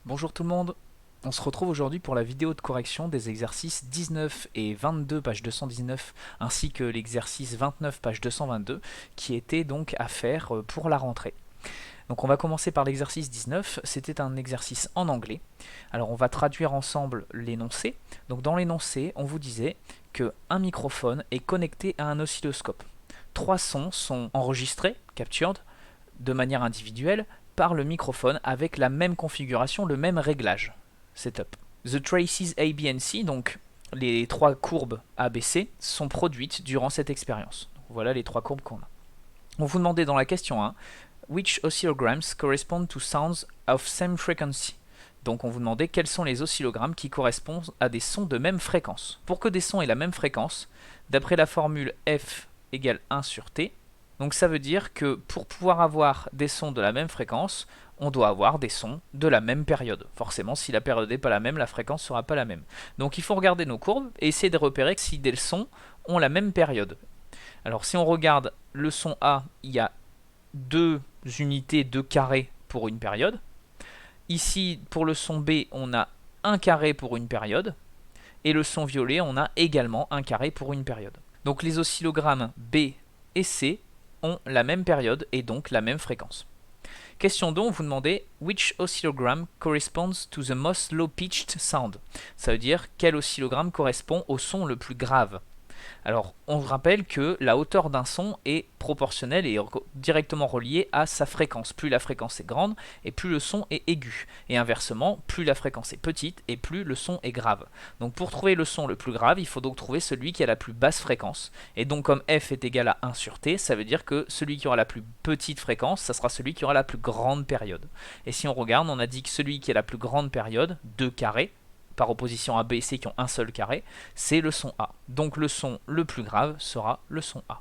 Bonjour tout le monde, on se retrouve aujourd'hui pour la vidéo de correction des exercices 19 et 22 page 219 ainsi que l'exercice 29 page 222 qui était donc à faire pour la rentrée. Donc on va commencer par l'exercice 19, c'était un exercice en anglais. Alors on va traduire ensemble l'énoncé. Donc dans l'énoncé, on vous disait qu'un microphone est connecté à un oscilloscope. Trois sons sont enregistrés, captured, de manière individuelle par le microphone avec la même configuration, le même réglage. Setup. The traces A, B and C, donc les trois courbes A, B, C, sont produites durant cette expérience. Voilà les trois courbes qu'on a. On vous demandait dans la question 1 Which oscillograms correspond to sounds of same frequency? Donc on vous demandait quels sont les oscillogrammes qui correspondent à des sons de même fréquence. Pour que des sons aient la même fréquence, d'après la formule F égale 1 sur T, donc ça veut dire que pour pouvoir avoir des sons de la même fréquence, on doit avoir des sons de la même période. Forcément, si la période n'est pas la même, la fréquence ne sera pas la même. Donc il faut regarder nos courbes et essayer de repérer si des sons ont la même période. Alors si on regarde le son A, il y a 2 unités, 2 carrés pour une période. Ici, pour le son B, on a 1 carré pour une période. Et le son violet, on a également 1 carré pour une période. Donc les oscillogrammes B et C ont la même période et donc la même fréquence. Question 2, on vous demandait Which oscillogram corresponds to the most low-pitched sound? Ça veut dire quel oscillogramme correspond au son le plus grave. Alors, on rappelle que la hauteur d'un son est proportionnelle et directement reliée à sa fréquence. Plus la fréquence est grande et plus le son est aigu. Et inversement, plus la fréquence est petite et plus le son est grave. Donc pour trouver le son le plus grave, il faut donc trouver celui qui a la plus basse fréquence. Et donc comme f est égal à 1 sur t, ça veut dire que celui qui aura la plus petite fréquence, ça sera celui qui aura la plus grande période. Et si on regarde, on a dit que celui qui a la plus grande période, 2 carrés, par opposition à B et C qui ont un seul carré, c'est le son A. Donc le son le plus grave sera le son A.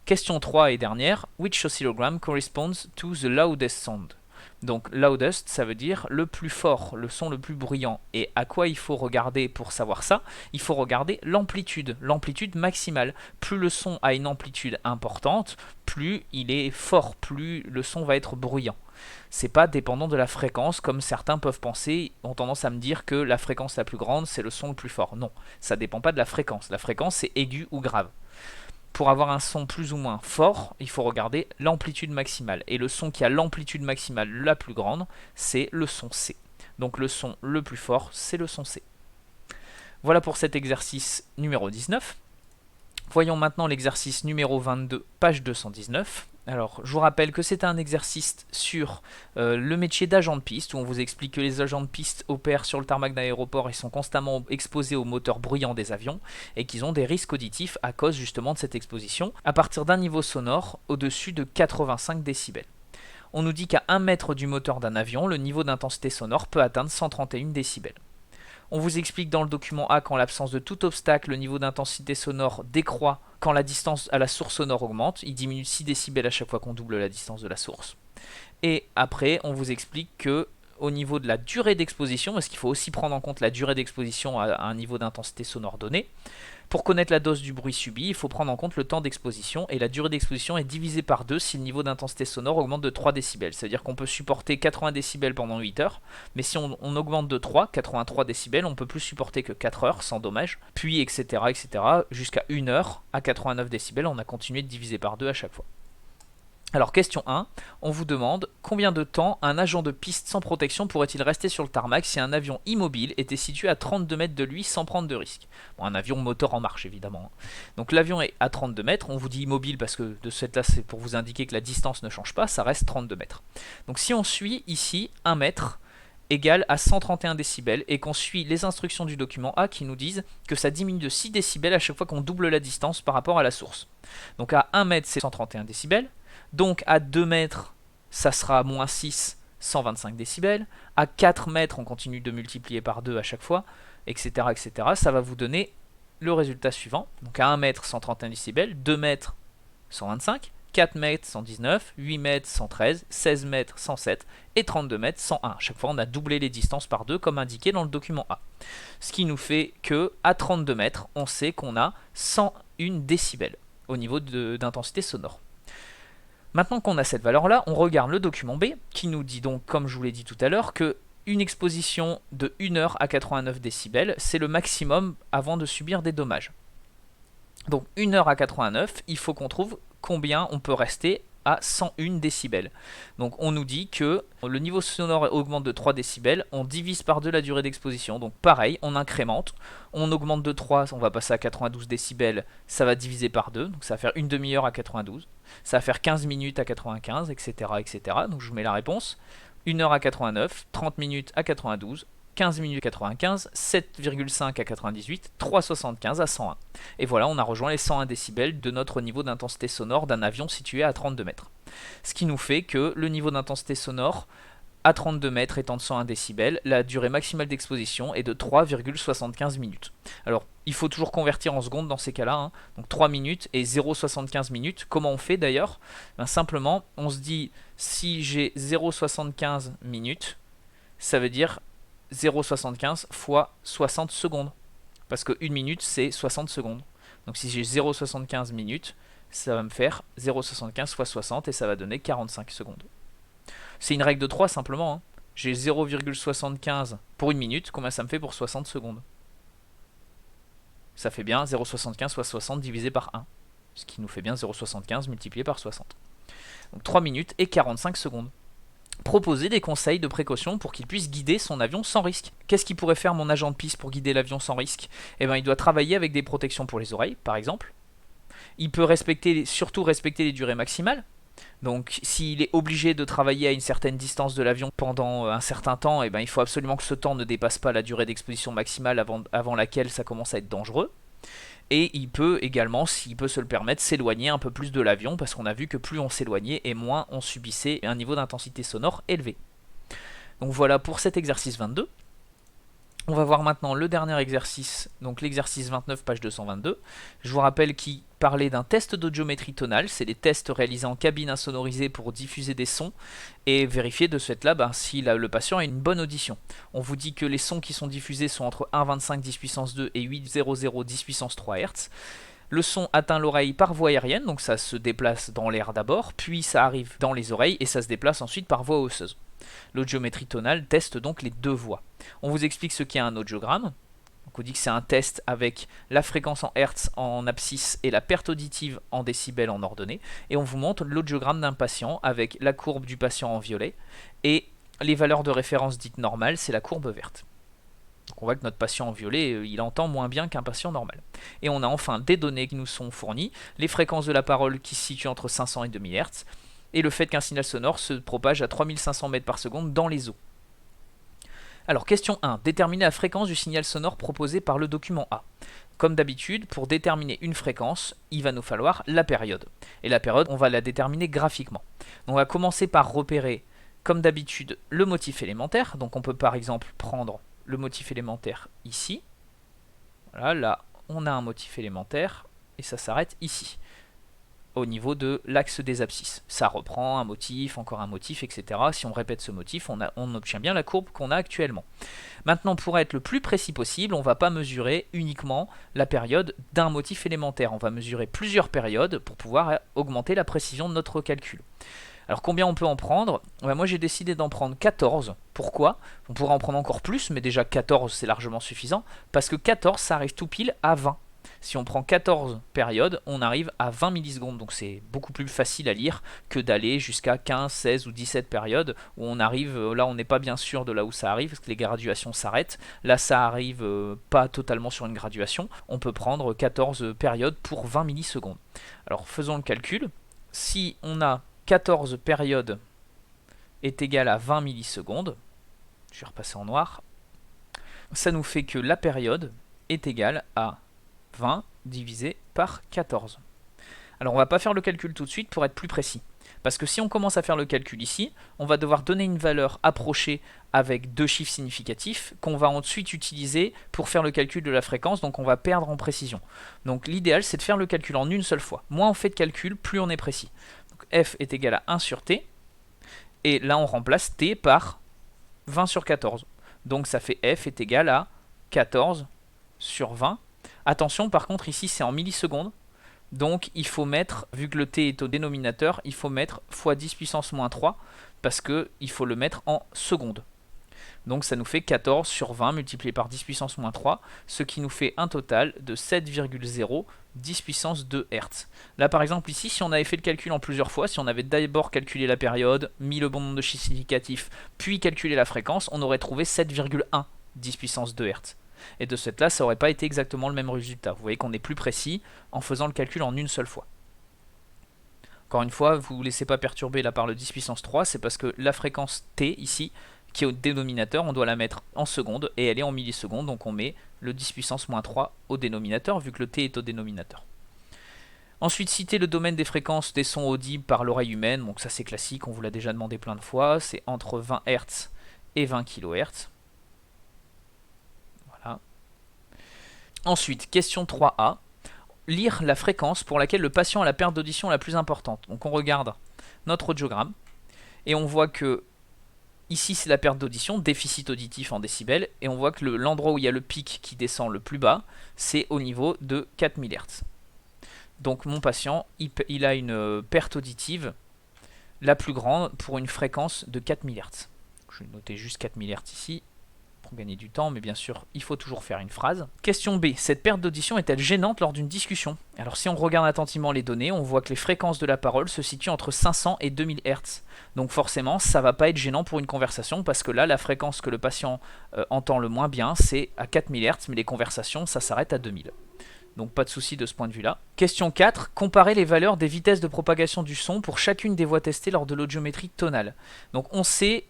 Question 3 et dernière, which oscillogram corresponds to the loudest sound? Donc loudest, ça veut dire le plus fort, le son le plus bruyant. Et à quoi il faut regarder pour savoir ça? Il faut regarder l'amplitude maximale. Plus le son a une amplitude importante, plus il est fort, plus le son va être bruyant. C'est pas dépendant de la fréquence, comme certains peuvent penser, ont tendance à me dire que la fréquence la plus grande, c'est le son le plus fort. Non, ça dépend pas de la fréquence. La fréquence, c'est aigu ou grave. Pour avoir un son plus ou moins fort, il faut regarder l'amplitude maximale. Et le son qui a l'amplitude maximale la plus grande, c'est le son C. Donc le son le plus fort, c'est le son C. Voilà pour cet exercice numéro 19. Voyons maintenant l'exercice numéro 22, page 219. Alors, je vous rappelle que c'est un exercice sur le métier d'agent de piste, où on vous explique que les agents de piste opèrent sur le tarmac d'aéroport et sont constamment exposés aux moteurs bruyants des avions, et qu'ils ont des risques auditifs à cause justement de cette exposition, à partir d'un niveau sonore au-dessus de 85 décibels. On nous dit qu'à 1 mètre du moteur d'un avion, le niveau d'intensité sonore peut atteindre 131 décibels. On vous explique dans le document A qu'en l'absence de tout obstacle, le niveau d'intensité sonore décroît quand la distance à la source sonore augmente. Il diminue de 6 décibels à chaque fois qu'on double la distance de la source. Et après, on vous explique que au niveau de la durée d'exposition, parce qu'il faut aussi prendre en compte la durée d'exposition à un niveau d'intensité sonore donné, pour connaître la dose du bruit subi, il faut prendre en compte le temps d'exposition, et la durée d'exposition est divisée par 2 si le niveau d'intensité sonore augmente de 3 décibels. C'est-à-dire qu'on peut supporter 80 décibels pendant 8 heures, mais si on augmente de 3, 83 décibels, on ne peut plus supporter que 4 heures sans dommage, puis etc. jusqu'à 1 heure à 89 décibels, on a continué de diviser par 2 à chaque fois. Alors question 1, on vous demande combien de temps un agent de piste sans protection pourrait-il rester sur le tarmac si un avion immobile était situé à 32 mètres de lui sans prendre de risque. Bon, un avion moteur en marche évidemment. Donc l'avion est à 32 mètres, on vous dit immobile parce que de cette là c'est pour vous indiquer que la distance ne change pas, ça reste 32 mètres. Donc si on suit ici 1 mètre égale à 131 décibels et qu'on suit les instructions du document A qui nous disent que ça diminue de 6 décibels à chaque fois qu'on double la distance par rapport à la source. Donc à 1 mètre c'est 131 décibels. Donc à 2 mètres, ça sera moins 6, 125 décibels. À 4 mètres, on continue de multiplier par 2 à chaque fois, etc. Ça va vous donner le résultat suivant. Donc à 1 mètre, 131 décibels. 2 mètres, 125. 4 mètres, 119. 8 mètres, 113. 16 mètres, 107. Et 32 mètres, 101. À chaque fois, on a doublé les distances par 2 comme indiqué dans le document A. Ce qui nous fait que à 32 mètres, on sait qu'on a 101 décibels au niveau d'intensité sonore. Maintenant qu'on a cette valeur-là, on regarde le document B, qui nous dit donc, comme je vous l'ai dit tout à l'heure, que une exposition de 1 heure à 89 décibels, c'est le maximum avant de subir des dommages. Donc 1 heure à 89, il faut qu'on trouve combien on peut rester à 101 décibels. Donc on nous dit que le niveau sonore augmente de 3 décibels, on divise par 2 la durée d'exposition. Donc pareil, on incrémente, on augmente de 3, on va passer à 92 décibels, ça va diviser par 2, donc ça va faire une demi-heure à 92, ça va faire 15 minutes à 95, etc. etc. Donc je vous mets la réponse. 1 heure à 89, 30 minutes à 92, 15 minutes à 95, 7,5 à 98, 3,75 à 101. Et voilà, on a rejoint les 101 décibels de notre niveau d'intensité sonore d'un avion situé à 32 mètres. Ce qui nous fait que le niveau d'intensité sonore à 32 mètres étant de 101 décibels, la durée maximale d'exposition est de 3,75 minutes. Alors, il faut toujours convertir en secondes dans ces cas-là, hein. Donc 3 minutes et 0,75 minutes. Comment on fait d'ailleurs? Simplement, on se dit, si j'ai 0,75 minutes, ça veut dire 0,75 fois 60 secondes. Parce que 1 minute, c'est 60 secondes. Donc si j'ai 0,75 minutes, ça va me faire 0,75 fois 60 et ça va donner 45 secondes. C'est une règle de 3 simplement, hein. J'ai 0,75 pour 1 minute, combien ça me fait pour 60 secondes? Ça fait bien 0,75 fois 60 divisé par 1. Ce qui nous fait bien 0,75 multiplié par 60. Donc 3 minutes et 45 secondes. Proposer des conseils de précaution pour qu'il puisse guider son avion sans risque. Qu'est-ce qu'il pourrait faire mon agent de piste pour guider l'avion sans risque? Eh bien, il doit travailler avec des protections pour les oreilles, par exemple. Il peut surtout respecter les durées maximales. Donc s'il est obligé de travailler à une certaine distance de l'avion pendant un certain temps, eh ben, il faut absolument que ce temps ne dépasse pas la durée d'exposition maximale avant laquelle ça commence à être dangereux. Et il peut également, s'il peut se le permettre, s'éloigner un peu plus de l'avion, parce qu'on a vu que plus on s'éloignait et moins on subissait un niveau d'intensité sonore élevé. Donc voilà pour cet exercice 22. On va voir maintenant le dernier exercice, donc l'exercice 29, page 222. Je vous rappelle qu'il parlait d'un test d'audiométrie tonale. C'est des tests réalisés en cabine insonorisée pour diffuser des sons et vérifier de ce fait-là si le patient a une bonne audition. On vous dit que les sons qui sont diffusés sont entre 1,25 10 puissance 2 et 8,00 10 puissance 3 Hz. Le son atteint l'oreille par voie aérienne, donc ça se déplace dans l'air d'abord, puis ça arrive dans les oreilles et ça se déplace ensuite par voie osseuse. L'audiométrie tonale teste donc les deux voies. On vous explique ce qu'est un audiogramme. Donc on dit que c'est un test avec la fréquence en Hertz en abscisse et la perte auditive en décibels en ordonnée. Et on vous montre l'audiogramme d'un patient avec la courbe du patient en violet et les valeurs de référence dites normales, c'est la courbe verte. Donc on voit que notre patient en violet, il entend moins bien qu'un patient normal. Et on a enfin des données qui nous sont fournies, les fréquences de la parole qui se situent entre 500 et 2000 Hz, et le fait qu'un signal sonore se propage à 3500 mètres par seconde dans les eaux. Alors question 1, déterminer la fréquence du signal sonore proposé par le document A. Comme d'habitude, pour déterminer une fréquence, il va nous falloir la période. Et la période, on va la déterminer graphiquement. Donc on va commencer par repérer, comme d'habitude, le motif élémentaire. Donc on peut par exemple prendre le motif élémentaire ici. Voilà, là on a un motif élémentaire et ça s'arrête ici, au niveau de l'axe des abscisses. Ça reprend un motif, encore un motif, etc. Si on répète ce motif, on obtient bien la courbe qu'on a actuellement. Maintenant, pour être le plus précis possible, on ne va pas mesurer uniquement la période d'un motif élémentaire. On va mesurer plusieurs périodes pour pouvoir augmenter la précision de notre calcul. Alors combien on peut en prendre? Moi j'ai décidé d'en prendre 14. Pourquoi? On pourrait en prendre encore plus, mais déjà 14 c'est largement suffisant, parce que 14 ça arrive tout pile à 20. Si on prend 14 périodes, on arrive à 20 millisecondes, donc c'est beaucoup plus facile à lire que d'aller jusqu'à 15, 16 ou 17 périodes, où on arrive, là on n'est pas bien sûr de là où ça arrive, parce que les graduations s'arrêtent, là ça arrive pas totalement sur une graduation, on peut prendre 14 périodes pour 20 millisecondes. Alors faisons le calcul, si on a 14 périodes est égal à 20 millisecondes, je vais repasser en noir, ça nous fait que la période est égale à 20 divisé par 14. Alors on va pas faire le calcul tout de suite pour être plus précis. Parce que si on commence à faire le calcul ici, on va devoir donner une valeur approchée avec deux chiffres significatifs qu'on va ensuite utiliser pour faire le calcul de la fréquence, donc on va perdre en précision. Donc l'idéal c'est de faire le calcul en une seule fois. Moins on fait de calcul, plus on est précis. Donc f est égal à 1 sur t, et là on remplace t par 20 sur 14. Donc ça fait f est égal à 14 sur 20. Attention par contre ici c'est en millisecondes, Donc il faut mettre, vu que le t est au dénominateur, il faut mettre fois 10 puissance moins 3 parce qu'il faut le mettre en secondes. Donc ça nous fait 14 sur 20 multiplié par 10 puissance moins 3, ce qui nous fait un total de 7,0 10 puissance 2 Hz. Là par exemple ici, si on avait fait le calcul en plusieurs fois, si on avait d'abord calculé la période, mis le bon nombre de chiffres significatifs, puis calculé la fréquence, on aurait trouvé 7,1 10 puissance 2 Hz. Et de ce fait là, ça n'aurait pas été exactement le même résultat. Vous voyez qu'on est plus précis en faisant le calcul en une seule fois. Encore une fois, vous ne vous laissez pas perturber là par le 10 puissance 3, c'est parce que la fréquence T ici, qui est au dénominateur, on doit la mettre en secondes et elle est en millisecondes, donc on met le 10 puissance moins 3 au dénominateur vu que le T est au dénominateur. Ensuite, citer le domaine des fréquences des sons audibles par l'oreille humaine, donc ça c'est classique, on vous l'a déjà demandé plein de fois, c'est entre 20 Hz et 20 kHz. Voilà. Ensuite, question 3a, lire la fréquence pour laquelle le patient a la perte d'audition la plus importante. Donc on regarde notre audiogramme et on voit que ici c'est la perte d'audition, déficit auditif en décibels, et on voit que l'endroit où il y a le pic qui descend le plus bas, c'est au niveau de 4000 Hz. Donc mon patient, il a une perte auditive la plus grande pour une fréquence de 4000 Hz. Je vais noter juste 4000 Hz ici, pour gagner du temps, mais bien sûr, il faut toujours faire une phrase. Question B. Cette perte d'audition est-elle gênante lors d'une discussion? Alors si on regarde attentivement les données, on voit que les fréquences de la parole se situent entre 500 et 2000 Hz. Donc forcément, ça va pas être gênant pour une conversation, parce que là, la fréquence que le patient entend le moins bien, c'est à 4000 Hz, mais les conversations, ça s'arrête à 2000. Donc pas de souci de ce point de vue-là. Question 4. Comparer les valeurs des vitesses de propagation du son pour chacune des voix testées lors de l'audiométrie tonale. Donc on sait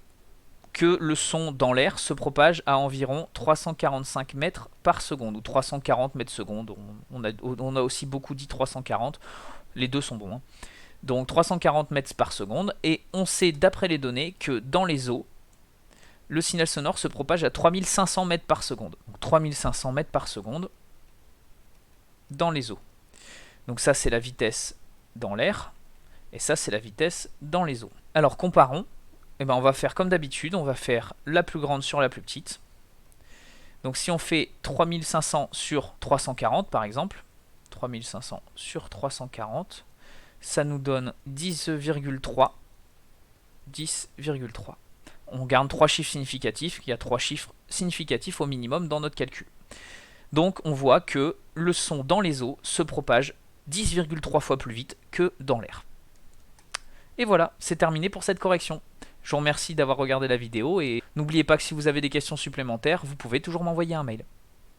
que le son dans l'air se propage à environ 345 mètres par seconde, ou 340 mètres secondes. On a aussi beaucoup dit 340, les deux sont bons. Hein. Donc 340 mètres par seconde, et on sait d'après les données que dans les eaux, le signal sonore se propage à 3500 mètres par seconde. Donc 3500 mètres par seconde dans les eaux. Donc ça c'est la vitesse dans l'air, et ça c'est la vitesse dans les eaux. Alors comparons. Eh ben, on va faire comme d'habitude, on va faire la plus grande sur la plus petite. Donc si on fait 3500 sur 340 par exemple, 3500 sur 340, ça nous donne 10,3. 10,3. On garde 3 chiffres significatifs, il y a 3 chiffres significatifs au minimum dans notre calcul. Donc on voit que le son dans les eaux se propage 10,3 fois plus vite que dans l'air. Et voilà, c'est terminé pour cette correction. Je vous remercie d'avoir regardé la vidéo et n'oubliez pas que si vous avez des questions supplémentaires, vous pouvez toujours m'envoyer un mail.